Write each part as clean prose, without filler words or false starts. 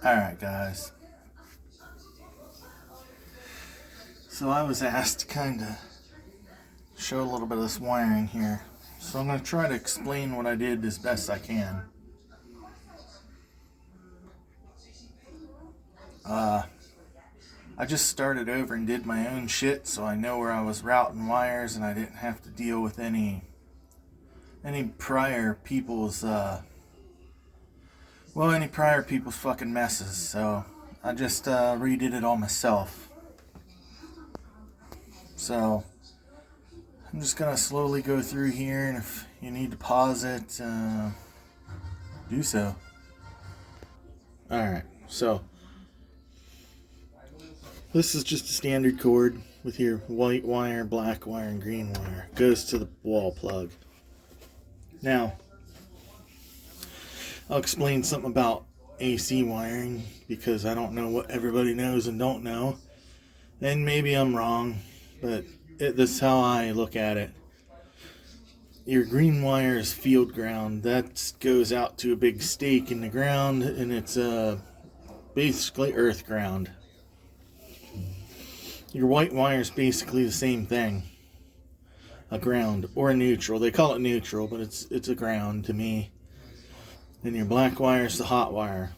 Alright, guys. So I was asked to kind of show a little bit of this wiring here. So I'm going to try to explain what I did as best I can. I just started over and did my own shit, so I know where I was routing wires, and I didn't have to deal with any prior people's any prior people's fucking messes. So I just redid it all myself. So I'm just gonna slowly go through here, and if you need to pause it, do so. Alright, so this is just a standard cord with your white wire, black wire, and green wire. It goes to the wall plug. Now, I'll explain something about AC wiring because I don't know what everybody knows and don't know. And maybe I'm wrong, but this is how I look at it. Your green wire is field ground. That goes out to a big stake in the ground, and it's basically earth ground. Your white wire is basically the same thing. A ground or a neutral. They call it neutral, but it's a ground to me. And your black wire is the hot wire.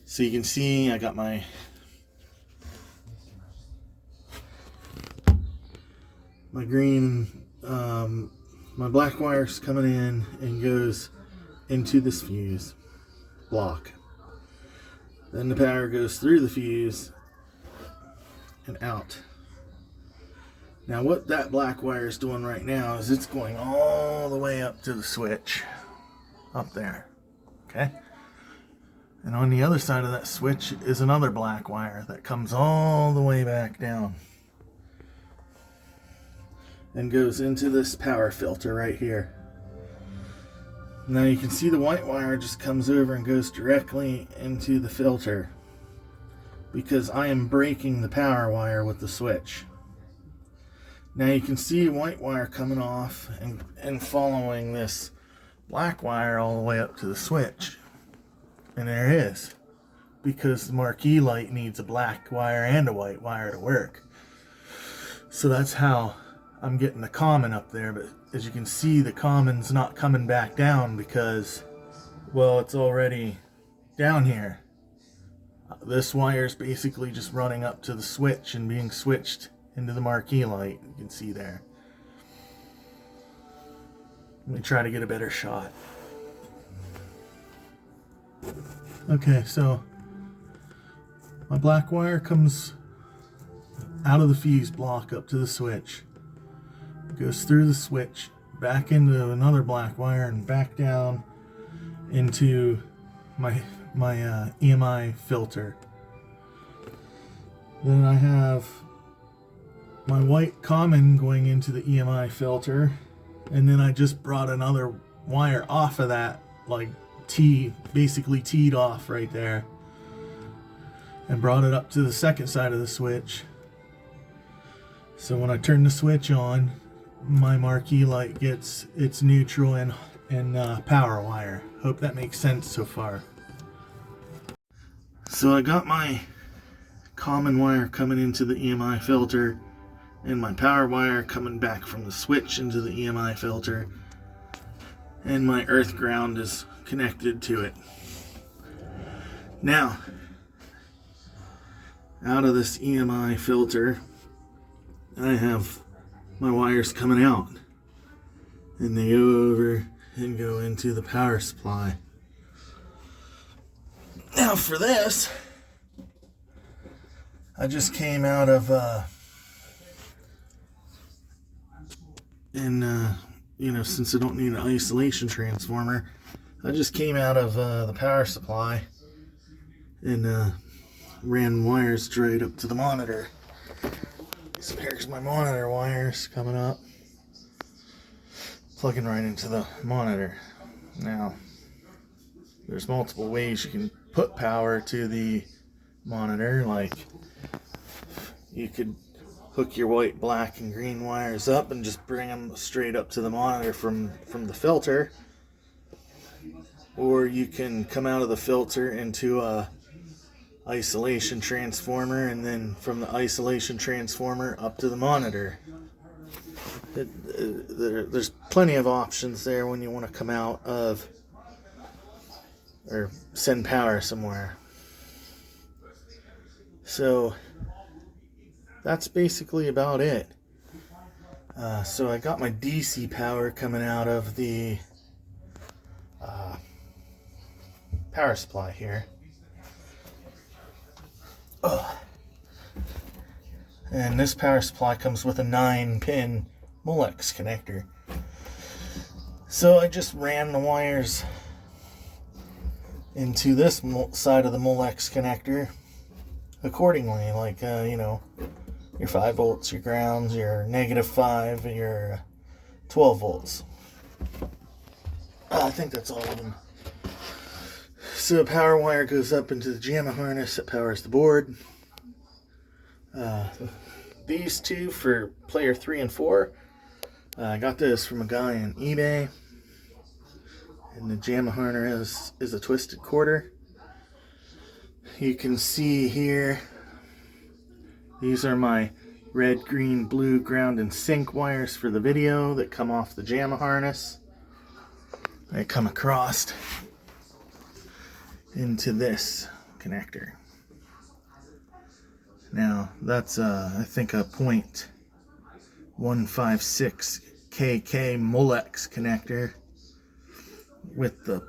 So you can see I got my green, my black wire's coming in and goes into this fuse block. Then the power goes through the fuse and out. Now what that black wire is doing right now is it's going all the way up to the switch. Up there. Okay? And on the other side of that switch is another black wire that comes all the way back down. And goes into this power filter right here. Now you can see the white wire just comes over and goes directly into the filter because I am breaking the power wire with the switch. Now you can see white wire coming off and following this black wire all the way up to the switch. And there it is. Because the marquee light needs a black wire and a white wire to work. So that's how I'm getting the common up there, but as you can see, the common's not coming back down because, well, it's already down here. This wire's basically just running up to the switch and being switched into the marquee light. You can see there. Let me try to get a better shot. Okay, so my black wire comes out of the fuse block up to the switch. Goes through the switch, back into another black wire, and back down into my EMI filter. Then I have my white common going into the EMI filter, and then I just brought another wire off of that, like basically teed off right there, and brought it up to the second side of the switch. So when I turn the switch on, my marquee light gets its neutral and power wire. Hope that makes sense so far. So I got my common wire coming into the EMI filter and my power wire coming back from the switch into the EMI filter, and my earth ground is connected to it. Now, out of this EMI filter, I have my wires coming out, and they go over and go into the power supply. Now for this, I just came out of since I don't need an isolation transformer, I just came out of the power supply and ran wires straight up to the monitor. So here's my monitor wires coming up, plugging right into the monitor. Now, there's multiple ways you can put power to the monitor. Like, you could hook your white, black, and green wires up and just bring them straight up to the monitor from the filter. or you can come out of the filter into a isolation transformer, and then from the isolation transformer up to the monitor. There's plenty of options there when you want to come out of or send power somewhere. So that's basically about it. So I got my DC power coming out of the power supply here. And this power supply comes with a 9-pin Molex connector. So I just ran the wires into this side of the Molex connector accordingly, like your 5 volts, your grounds, your -5, your 12 volts. I think that's all of them. So the power wire goes up into the JAMMA harness that powers the board. These two for player 3 and 4, I got this from a guy on eBay. And the JAMMA harness is a twisted quarter. You can see here, these are my red, green, blue ground and sync wires for the video that come off the JAMMA harness. They come across into this connector. Now that's I think a .156 KK Molex connector with the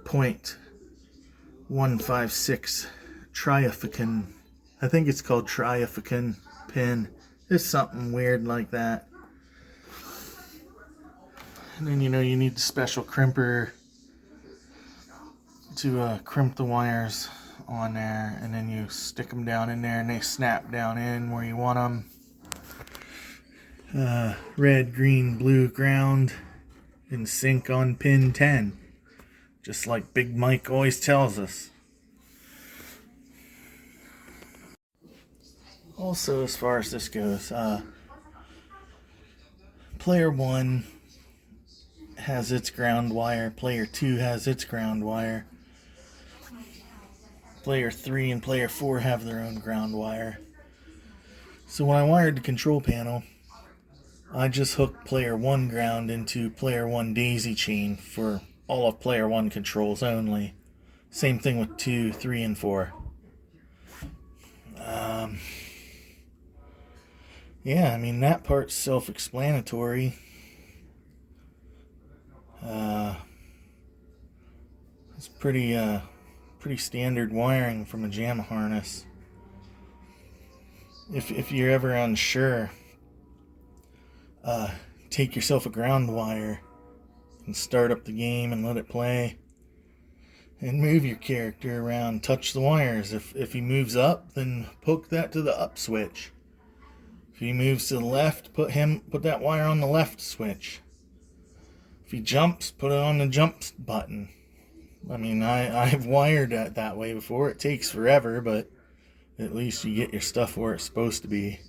.156 Triaficon, I think it's called Triaficon pin. It's something weird like that. And then you need the special crimper to crimp the wires on there, and then you stick them down in there and they snap down in where you want them. Red, green, blue ground and sync on pin 10, just like Big Mike always tells us. Also, as far as this goes, player 1 has its ground wire, player 2 has its ground wire, player 3 and player 4 have their own ground wire. So when I wired the control panel, I just hooked player 1 ground into player 1 daisy chain for all of player 1 controls only. Same thing with 2, 3, and 4. Yeah, I mean, that part's self-explanatory. It's pretty standard wiring from a JAMMA harness. If you're ever unsure, take yourself a ground wire and start up the game and let it play. And move your character around, touch the wires. If he moves up, then poke that to the up switch. If he moves to the left, put that wire on the left switch. If he jumps, put it on the jump button. I mean, I've wired that way before. It takes forever, but at least you get your stuff where it's supposed to be.